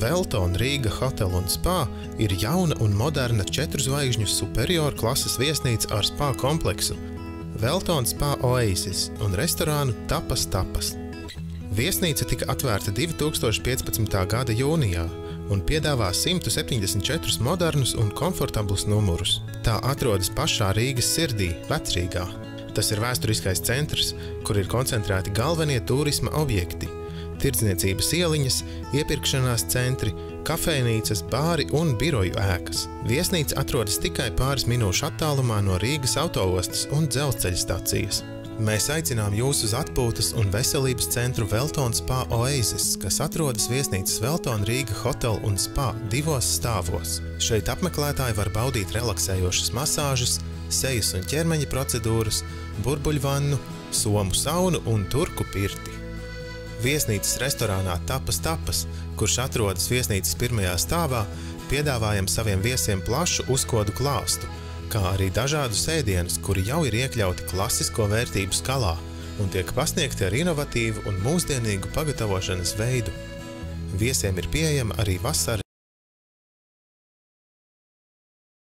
Veltona Rīga Hotel un Spa ir jauna un moderna 4 zvaigžņu superiora klases viesnīca ar spa kompleksu, Veltona Spa Oasis un restorānu Tapas Tapas. Viesnīca tika atvērta 2015. gada jūnijā un piedāvā 174 modernus un komfortablus numurus. Tā atrodas pašā Rīgas sirdī, Vecrīgā. Tas ir vēsturiskais centrs, kur ir koncentrēti galvenie turisma objekti – tirdzniecības ieliņas, iepirkšanās centri, kafejnīcas, bāri un biroju ēkas. Viesnīca atrodas tikai pāris minūšu attālumā no Rīgas autoostas un dzelzceļa stacijas. Mēs aicinām jūs uz atpūtas un veselības centru Veltona Spa Oasis, kas atrodas viesnīcas Veltona Rīga Hotel un Spa 2 stāvos. Šeit apmeklētāji var baudīt relaksējošas masāžas, sejas un ķermeņa procedūras, burbuļvannu, somu saunu un turku pirti. Viesnīcas restorānā Tapas Tapas, kurš atrodas viesnīcas 1. stāvā, piedāvājam saviem viesiem plašu uzkodu klāstu, kā arī dažādus ēdienus, kuri jau ir iekļauti klasisko vērtību skalā un tiek pasniegti ar inovatīvu un mūsdienīgu pagatavošanas veidu. Viesiem ir pieejama arī vasaras